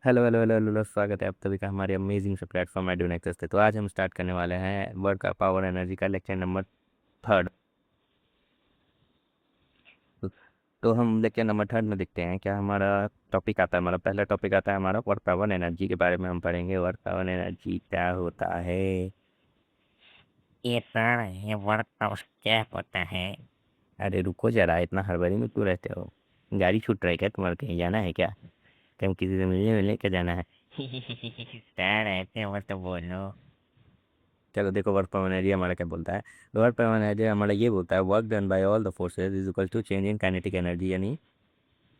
Hello hello hello hello, स्वागत है आप सभी का हमारे अमेजिंग से प्लेटफॉर्म एड्यूनेक्सेस पे। तो आज हम स्टार्ट करने वाले हैं वर्क का पावर एनर्जी का लेक्चर नंबर थर्ड। तो, तो हम लेक्चर नंबर थर्ड में देखते हैं क्या हमारा टॉपिक आता है। हमारा पहला टॉपिक आता है हमारा वर्क पावर एनर्जी के बारे में हम पढ़ेंगे। वर्क पावर एनर्जी क्या होता है। ये सर ये वर्क हाउस क्या होता है? अरे रुको जरा, इतना हड़बड़ी में क्यों रहते हो। गाड़ी छूट रही है क्या तुम्हारे, कहीं जाना है क्या, कहीं किसी से मिलने मिलने क्या जाना है। सर ऐसे मत बोलो। चलो देखो, वर्क पावर एनर्जी हमारा क्या बोलता है। वर्क पावर एनर्जी हमारा ये बोलता है work done by all the forces is equal to change in kinetic energy. यानी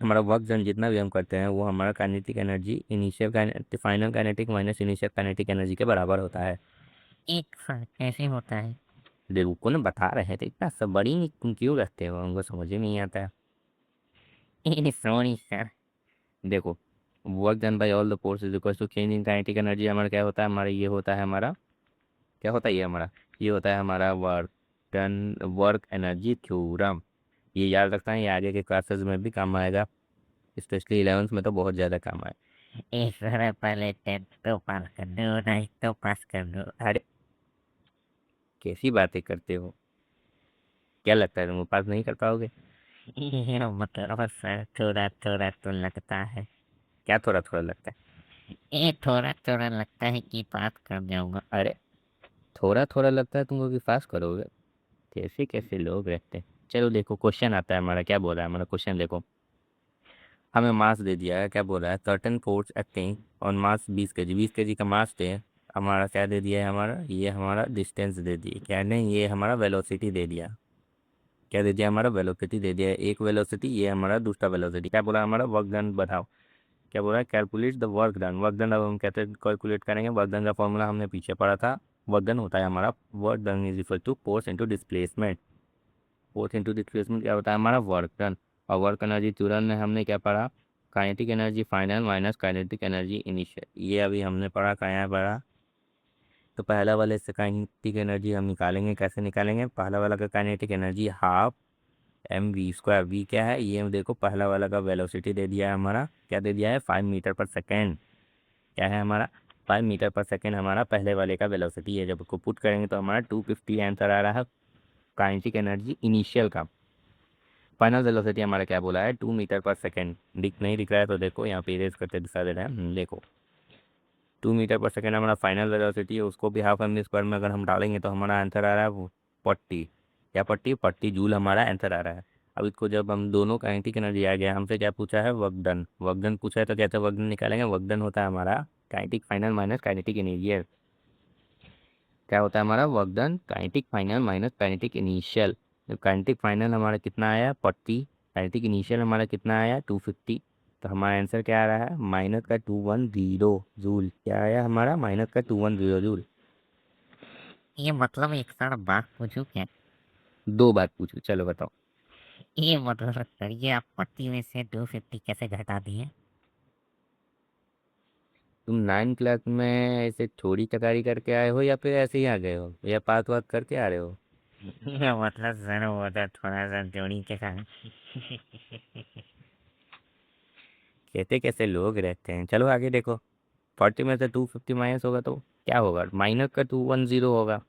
हमारा वर्क डन जितना भी हम करते हैं वो हमारा kinetic energy initial final kinetic minus initial kinetic energy के बराबर होता है। एक सर कैसे होता है? रुको ना, बता रहे थे, इतना सब बड़ी तुम क्यों रखते हो, हमको समझ ही नहीं आता है। Sorry sir. देखो, work done by all the force is equal to change in kinetic energy हमारा क्या होता है, हमारा ये होता है हमारा क्या होता है, ये होता है हमारा वर्क एनर्जी थ्योरम। ये याद रखना है, ये आगे के क्लासेस में भी काम आएगा, स्पेशली 11th में तो बहुत ज़्यादा काम आए। ए सर पहले 10th तो पास कर दो, 9th तो पास कर दो। अरे कैसी बातें करते हो, क्या लगता है तुम पास नहीं कर पाओगे। ये मतलब सर थोड़ा थोड़ा तो लगता है। क्या थोड़ा थोड़ा लगता है। ये थोड़ा थोड़ा लगता है कि पास कर जाऊंगा। अरे थोड़ा थोड़ा लगता है तुमको कि पास करोगे, कैसे कैसे लोग रहते हैं। चलो देखो, क्वेश्चन आता है हमारा, क्या बोल रहा है हमारा क्वेश्चन देखो। हमें मास दे दिया है, क्या बोल रहा है, certain force acting on mass 20 kg, 20 kg का मास थे। हमारा क्या दे दिया है, हमारा ये हमारा डिस्टेंस दे दिए, क्या नहीं, ये हमारा वेलोसिटी दे दिया। क्या दे दिया, हमारा वेलोसिटी दे दिया है, एक वेलोसिटी, ये हमारा दूसरा वेलोसिटी। क्या बोला, हमारा वर्क डन बताओ। क्या बोला, calculate the work done. Work done अब हम कहते कैलकुलेट करेंगे। वर्क डन का फॉर्मूला हमने पीछे पढ़ा था। वर्क डन होता है हमारा, work done is equal to force into displacement. Force into displacement क्या होता है, हमारा वर्क डन। और वर्क एनर्जी तुरंत में हमने क्या पढ़ा, kinetic energy final minus kinetic energy initial. ये अभी हमने पढ़ा, कहाँ पढ़ा। तो पहला वाले से काइनेटिक एनर्जी हम निकालेंगे, कैसे निकालेंगे, पहला वाला का kinetic energy half mv²। We क्या है, ये देखो पहला वाला का वेलोसिटी दे दिया है हमारा, क्या दे दिया है, 5 मीटर पर सेकेंड। क्या है हमारा, 5 मीटर पर सेकेंड हमारा पहले वाले का वेलोसिटी है। जब उसको पुट करेंगे तो हमारा 250 आंसर आ रहा है काइनेटिक एनर्जी इनिशियल का। फाइनल वेलोसिटी हमारा क्या बोला है, 2 मीटर पर सेकेंड। दिख रहा है तो देखो यहाँ पे इरेज करते दिखा दे रहा है, देखो 2 मीटर पर सेकेंड हमारा फाइनल वेलोसिटी है। उसको भी हाफ mv² में अगर हम डालेंगे तो हमारा आंसर आ रहा है 40। क्या 40 जूल हमारा आंसर आ रहा है। अब इसको जब हम दोनों काइनेटिक एनर्जी आ गया, हमसे क्या पूछा है, वर्क डन। वर्क डन पूछा है तो कैसे वर्क डन निकालेंगे, वर्क डन होता है हमारा kinetic final minus kinetic initial. क्या होता है हमारा work done, kinetic final minus kinetic initial. Kinetic final हमारा कितना आया, 40। काइनेटिक इनिशियल हमारा कितना आया, 250। तो हमारा आंसर क्या आ रहा है, माइनस का 210 जूल। क्या आया हमारा, माइनस का 210 जूल। ये मतलब एक सर बात पूछूं क्या? दो बात पूछो, चलो बताओ। ये मतलब सर ये आप 40 में से 250 कैसे घटा दिए? तुम 9 क्लास में ऐसे छोड़ी चकारी करके आए हो या फिर ऐसे ही आ गए हो, या पास वास करके आ रहे हो। ये मतलब सर वो तो थोड़ा सा जोड़ी के साथ। कैसे कैसे लोग रहते हैं। चलो आगे देखो, 40 में से 250 माइनस होगा तो क्या होगा, माइनस का 210 होगा।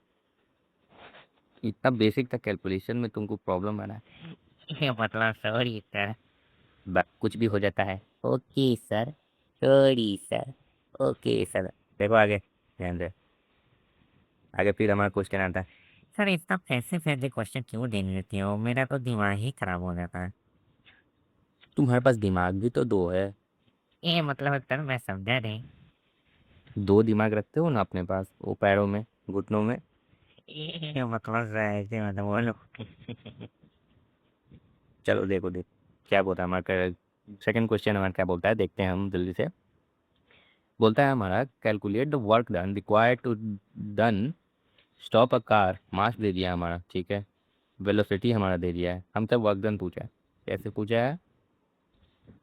इतना बेसिक था कैलकुलेशन में तुमको प्रॉब्लम आ रहा है। ये मतलब सॉरी सर। कुछ भी हो जाता है। Okay sir, sorry sir, okay sir. देखो आगे, ध्यान दे, आगे फिर हमारा क्वेश्चन आता है। सर इतना फैसे फैसे क्वेश्चन क्यों दे देते हो? मेरा तो दिमाग ही खराब हो जाता है। तुम्हारे पास दिमाग भी तो दो है। ये मतलब सर मैं समझा नहीं। दो दिमाग रखते हो ना अपने पास, वो पैरों में, घुटनों में। ये मतलब सर ऐसे मतलब बोलो। चलो देखो देख, क्या बोलता है हमारा सेकंड क्वेश्चन, हमारा क्या बोलता है, देखते हैं हम जल्दी से। बोलता है हमारा calculate the work done required to done stop a car. Mass दे दिया हमारा, ठीक है। वेलोसिटी हमारा दे दिया है, हमसे वर्क डन पूछा है। कैसे पूछा है,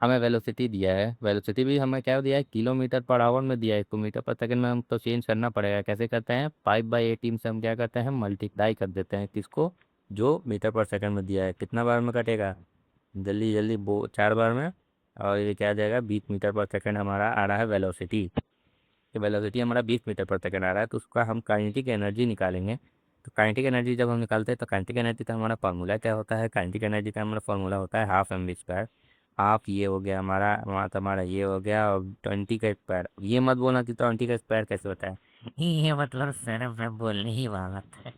हमें वेलोसिटी दिया है, वेलोसिटी भी हमें क्या दिया है, किलोमीटर पर आवर में दिया है। इसको मीटर पर सेकंड में हम तो चेंज करना पड़ेगा। कैसे करते हैं, 5/18 से हम क्या करते हैं, मल्टीप्लाई कर देते हैं किसको, जो मीटर पर सेकंड में दिया है। कितना बार में कटेगा, जल्दी जल्दी 4 बार में, और ये क्या आ जाएगा, 20 मीटर पर सेकंड हमारा आ रहा है वेलोसिटी। ये वेलोसिटी हमारा 20 मीटर पर सेकंड आ रहा है, तो उसका हम काइनेटिक एनर्जी निकालेंगे। तो काइनेटिक एनर्जी जब हम निकालते हैं तो काइनेटिक एनर्जी का हमारा फार्मूला क्या होता है, काइनेटिक एनर्जी का हमारा फार्मूला होता है half M V square. Half ये हो गया हमारा, वहाँ तो हमारा ये हो गया, और 20 का स्क्वायर, ये मत बोलना कि 20 का स्क्वायर कैसे होता है। ये मतलब सर मैं बोलने ही वाला था।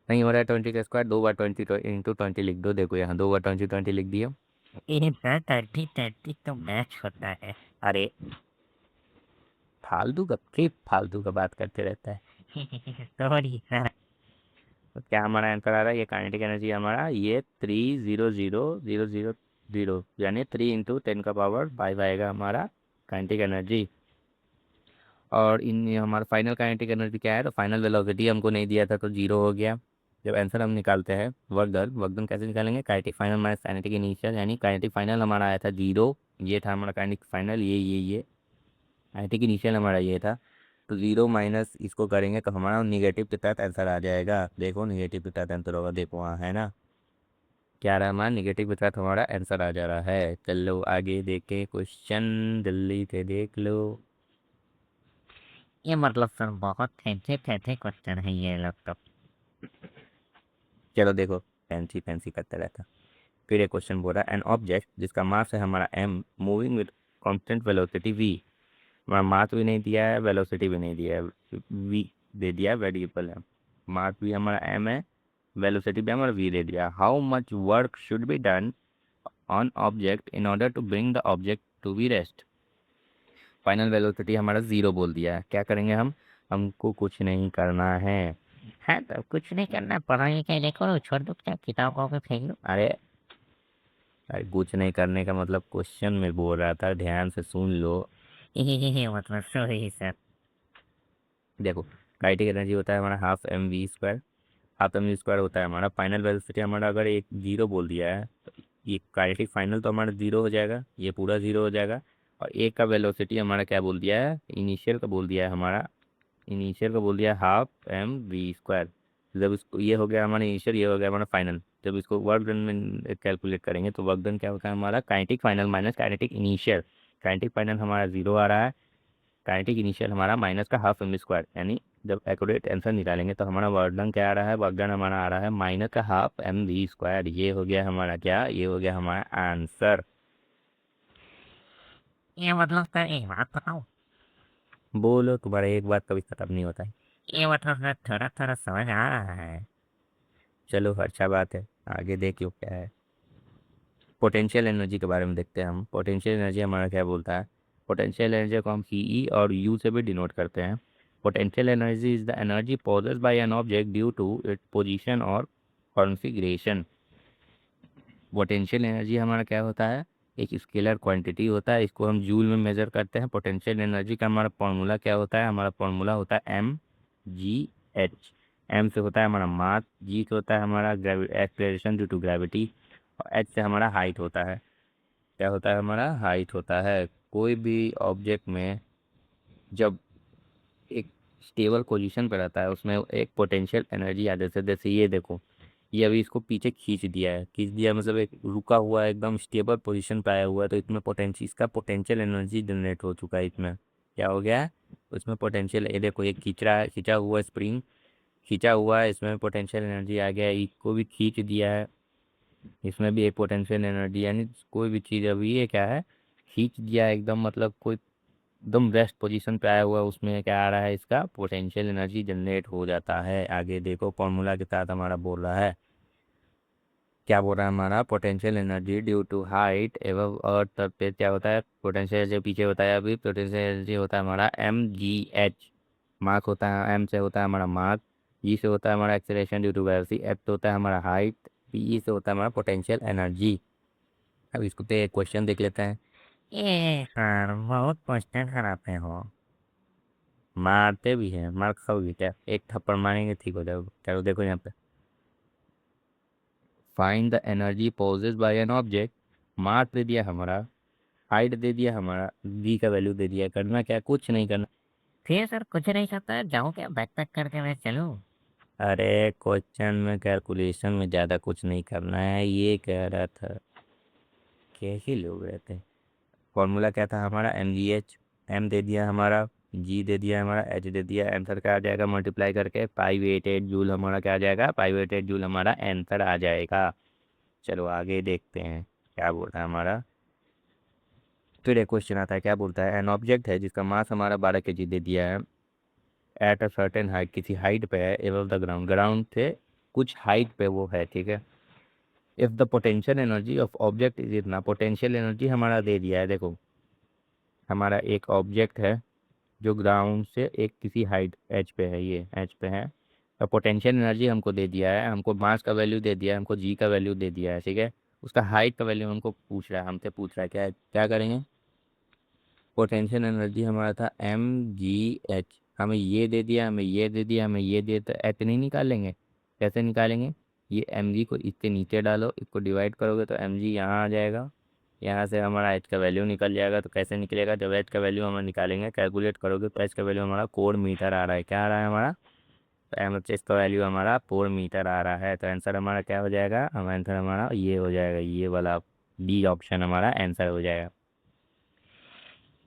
नहीं हो रहा है 20 का स्क्वायर, 2 बार 20 इंटू 20 लिख दो, देखो यहाँ 2 बार 20 लिख दिया। ये सर 30 तो मैच होता है। अरे फालतू का बात करते रहता है। Sorry sir. तो क्या हमारा आंसर आ रहा है, ये काइनेटिक एनर्जी हमारा ये 300,000, यानी 3 × 10⁻⁵ आएगा हमारा काइनेटिक एनर्जी। और इन ये हमारा फाइनल काइनेटिक एनर्जी क्या है, तो फाइनल वेलोसिटी हमको नहीं दिया था तो जीरो हो गया। जब आंसर हम निकालते हैं वर्क डन कैसे निकालेंगे, kinetic final minus kinetic initial, यानी काइनेटिक फाइनल हमारा आया था जीरो, ये था हमारा काइनेटिक फाइनल, ये काइनेटिक इनिशियल हमारा ये था। तो जीरो माइनस इसको करेंगे तो हमारा निगेटिव के तहत आंसर आ जाएगा, देखो निगेटिव के तहत आंसर होगा, देखो वहाँ है ना, क्या रहा हमारा निगेटिव के साथ हमारा आंसर आ जा रहा है। चलो आगे देखें क्वेश्चन, जल्दी से देख लो। ये मतलब सर बहुत फैंसी फैंसी क्वेश्चन है ये लोग तो। चलो देखो, फैंसी फैंसी करते रहता। फिर एक क्वेश्चन बोल रहा है, एन ऑब्जेक्ट जिसका मास है हमारा m moving with constant velocity v, हमारा मास भी नहीं दिया है, वेलोसिटी भी नहीं दिया है, v दे दिया है, वेरिएबल है। मास भी हमारा m है, वेलोसिटी भी हमारा v दे दिया। How much work should be done on object in order to bring the object to be rest. Final velocity हमारा जीरो बोल दिया है, क्या करेंगे हम, हमको कुछ नहीं करना है। हाँ तो कुछ नहीं करना, पढ़ाई लिखाई नहीं करो, छोड़ दो क्या, किताब कॉपी फेंक दो। अरे अरे कुछ नहीं करने का मतलब क्वेश्चन में बोल रहा था, ध्यान से सुन लो। ये मतलब सॉरी सर। देखो काइनेटिक एनर्जी होता है हमारा half M V square, half M V square होता है हमारा फाइनल वेलोसिटी हमारा, अगर एक जीरो बोल दिया है तो ये काइनेटिक फाइनल तो हमारा जीरो हो जाएगा, ये पूरा जीरो हो जाएगा। और एक का वेलोसिटी हमारा क्या बोल दिया है, इनिशियल का बोल दिया है हमारा, इनिशियल का बोल दिया है हाफ एम वी स्क्वायर। जब इसको, ये हो गया हमारा इनिशियल, ये हो गया हमारा फाइनल, जब इसको वर्क डन में कैलकुलेट करेंगे तो वर्क डन क्या होता है हमारा, kinetic final minus kinetic initial. Kinetic final हमारा जीरो आ रहा है, काइनेटिक इनिशियल हमारा माइनस का हाफ एम स्क्वायर, यानी जब एक्यूरेट आंसर निकालेंगे तो हमारा वर्क डन क्या आ रहा है, वर्क डन हमारा आ रहा है माइनस का हाफ एम वी स्क्वायर। ये हो गया हमारा क्या, ये हो गया हमारा आंसर। ये मतलब सर एक बात बताओ। बोलो, तुम्हारा एक बात कभी खत्म नहीं होता है। ये मतलब सर थोड़ा थोड़ा समझ आ रहा है। चलो अच्छा बात है, आगे देखियो क्या है। पोटेंशियल एनर्जी के बारे में देखते हैं हम। पोटेंशियल एनर्जी हमारा क्या बोलता है, पोटेंशियल एनर्जी को हम ई और यू से भी डिनोट करते हैं। Potential energy is the energy possessed by an object due to its position और कॉन्फ़िगरेशन। पोटेंशियल एनर्जी हमारा क्या होता है, एक स्केलर क्वांटिटी होता है, इसको हम जूल में मेजर करते हैं। पोटेंशियल एनर्जी का हमारा फॉर्मूला क्या होता है, हमारा फॉर्मूला होता है mgh। m से होता है हमारा मास, g से होता है हमारा एक्सेलरेशन ड्यू टू ग्रेविटी, और h से हमारा हाइट होता है। क्या होता है हमारा, हाइट होता है। कोई भी ऑब्जेक्ट में जब एक स्टेबल पोजीशन पे रहता है उसमें एक पोटेंशियल एनर्जी आ, जैसे जैसे ये देखो, ये अभी इसको पीछे खींच दिया है, खींच दिया मतलब एक रुका हुआ है, एकदम स्टेबल पोजीशन पे आया हुआ है, तो इसमें पोटेंशियल, इसका पोटेंशियल एनर्जी जनरेट हो चुका है। इसमें क्या हो गया है, उसमें पोटेंशियल, ये देखो ये खींच रहा है, खींचा हुआ स्प्रिंग खींचा हुआ है, इसमें पोटेंशियल एनर्जी आ गया है, इसको भी खींच दिया है, इसमें भी एक पोटेंशियल एनर्जी, यानी कोई भी चीज़ अभी ये क्या है, खींच दिया है एकदम, मतलब कोई एकदम रेस्ट पोजीशन पे आया हुआ है, उसमें क्या आ रहा है, इसका पोटेंशियल एनर्जी जनरेट हो जाता है। आगे देखो फॉर्मूला के साथ हमारा बोल रहा है, क्या बोल रहा है हमारा, potential energy due to height एवं अर्थ सरफेस क्या होता है, पोटेंशियल एनर्जी पीछे बताया अभी, पोटेंशियल एनर्जी होता है हमारा mgh। मास होता है, m से होता है हमारा मास, g से होता है हमारा acceleration due to gravity, f से होता है हमारा हाइट, pe से होता है हमारा पोटेंशियल एनर्जी। अब इसको पे एक क्वेश्चन देख लेते हैं। ये सर बहुत क्वेश्चन कराते हो। मारते भी हैं, मार खाओगे क्या, एक थप्पड़ मारेंगे ठीक हो जाओगे। चलो देखो यहाँ पे, find the energy possessed by an object, mass दे दिया हमारा, हाइट दे दिया हमारा, v का वैल्यू दे दिया, करना क्या, कुछ नहीं करना। फिर सर कुछ नहीं करता, जाऊँ क्या बैग पैक करके मैं चलूँ। अरे क्वेश्चन में कैलकुलेशन में ज़्यादा कुछ नहीं करना है, ये कह रहा था। कैसे लोग रहते हैं। फॉर्मूला क्या था हमारा, एम जी एच, एम दे दिया हमारा, जी दे दिया हमारा, एच दे दिया, आंसर क्या आ जाएगा मल्टीप्लाई करके 588 जूल हमारा क्या आ जाएगा, 588 जूल हमारा आंसर आ जाएगा। चलो आगे देखते हैं क्या बोल रहा है हमारा। फिर एक क्वेश्चन आता है, क्या बोलता है, एन ऑब्जेक्ट है जिसका मास हमारा 12 kg दे दिया है, एट अ सर्टेन हाइट, किसी हाइट पे है, एबव द ग्राउंड, ग्राउंड से कुछ हाइट पे वो है, ठीक है। If the potential energy of object is इतना, पोटेंशियल एनर्जी हमारा दे दिया है, देखो हमारा एक ऑब्जेक्ट है जो ग्राउंड से एक किसी हाइट एच पे है, ये एच पे है, और पोटेंशियल एनर्जी हमको दे दिया है, हमको मास का वैल्यू दे दिया है, हमको जी का वैल्यू दे दिया है, ठीक है। उसका हाइट का वैल्यू हमको पूछ रहा है, हमसे पूछ रहा है, क्या क्या करेंगे। पोटेंशियल एनर्जी हमारा था एम जी एच, हमें ये दे दिया, हमें ये दे दिया, हमें ये दे, तो इतने ही निकाल लेंगे। कैसे निकालेंगे, ये एम जी को इसके नीचे डालो, इसको डिवाइड करोगे तो एम जी यहाँ आ जाएगा, यहाँ से हमारा एच का वैल्यू निकल जाएगा। तो कैसे निकलेगा, जब एच का वैल्यू हम निकालेंगे, कैलकुलेट करोगे तो एच का वैल्यू हमारा 4 मीटर आ रहा है, क्या आ रहा है हमारा, तो एम एच का वैल्यू हमारा 4 मीटर आ रहा है। तो आंसर हमारा क्या हो जाएगा, हम आंसर हमारा ये हो जाएगा, ये वाला डी ऑप्शन हमारा आंसर हो जाएगा।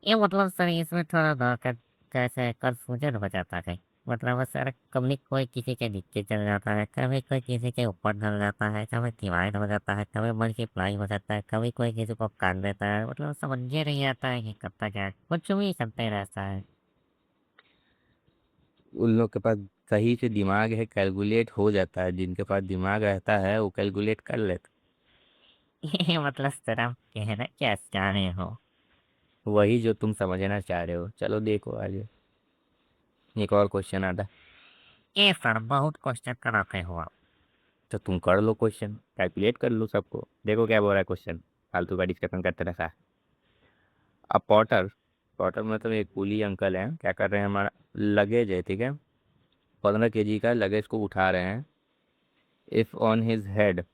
ये मतलब सर इसमें थोड़ा दिक्कत कैसे कंफ्यूजन हो जाता है। मतलब सर कभी कोई किसी के नीचे चल जाता है, कभी कोई किसी के ऊपर चल जाता है, कभी डिवाइड हो जाता है, कभी मल्टीप्लाई हो जाता है, कभी कोई किसी को काट देता है। मतलब समझ ही नहीं आता है कि करता क्या है, कुछ भी करते रहता है। उन लोग के पास सही से दिमाग है, कैलकुलेट हो जाता है, जिनके पास दिमाग रहता है वो कैलकुलेट कर लेते। ये मतलब सर आप कहना क्या चाह रहे हो। वही जो तुम समझना चाह रहे हो। चलो देखो आगे, एक और क्वेश्चन आता है। ये सर बहुत क्वेश्चन कराते हो आप। तो तुम कर लो क्वेश्चन, कैलकुलेट कर लो सबको, देखो क्या बोल रहा है क्वेश्चन, फालतू का डिस्कशन करते रहता है। अब पॉटर, पॉटर मतलब एक कूली अंकल हैं, क्या कर रहे हैं, हमारा लगेज है, ठीक है, 15 kg का लगेज को उठा रहे हैं। If on his head,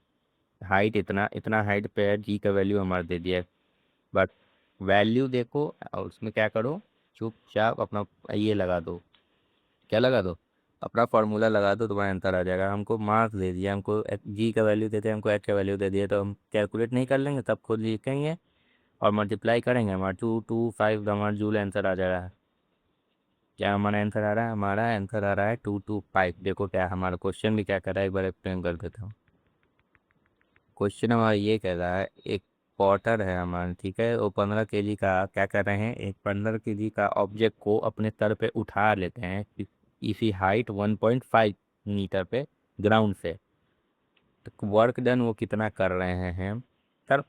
height इतना इतना हाइट पे है, जी का वैल्यू हमारा दे दिया है, बट वैल्यू देखो और उसमें क्या करो, चुपचाप अपना ये लगा दो, क्या लगा दो, अपना फार्मूला लगा दो, तुम्हारा आंसर आ जाएगा। हमको मार्क्स दे दिया, हमको जी का वैल्यू देते हैं, हमको एच का वैल्यू दे दिया, तो हम कैलकुलेट नहीं कर लेंगे, तब खुद लिखेंगे और मल्टीप्लाई करेंगे, हमारा 225 हमारा जूल आंसर आ जाएगा। क्या हमारा आंसर आ रहा है, हमारा आंसर आ रहा है 225। देखो क्या हमारा क्वेश्चन भी क्या कर रहा है, एक बार एक्सप्लेन कर देता हूँ। क्वेश्चन हमारा ये कह रहा है, एक पॉटर है हमारा, ठीक है, वो 15 kg का क्या कर रहे हैं, एक 15 kg का ऑब्जेक्ट को अपने सर पे उठा लेते हैं, इसी हाइट 1.5 मीटर पे ग्राउंड से। तो वर्क डन वो कितना कर रहे हैं सर।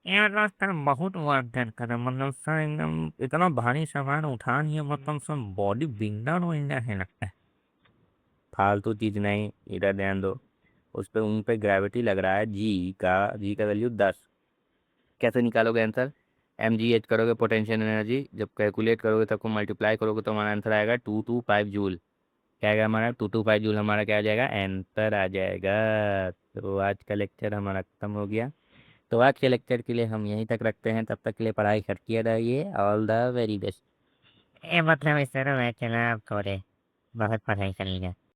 ये मतलब सर बहुत वर्क डन कर, मतलब सर एकदम इतना भारी सामान उठा लिए, मतलब सर बॉडी बिल्डर हो इंडिया है लगता है। फालतू चीज़ नहीं, इधर ध्यान दो, उस पे उन पे ग्रेविटी लग रहा है, जी का वैल्यू 10। कैसे निकालोगे आंसर, एम जी एच करोगे पोटेंशियल एनर्जी, जब कैलकुलेट करोगे तब को मल्टीप्लाई करोगे तो हमारा आंसर आएगा 225 जूल। क्या आएगा हमारा, 225 जूल हमारा क्या आ जाएगा, आंसर आ जाएगा। तो आज का लेक्चर हमारा खत्म हो गया। तो आज के लेक्चर के लिए हम यहीं तक रखते हैं, तब तक के लिए पढ़ाई करते रहिए, ऑल द वेरी बेस्ट। ये मतलब इस तरह मैं चला आप थोड़े बहुत पढ़ाई कर लिया।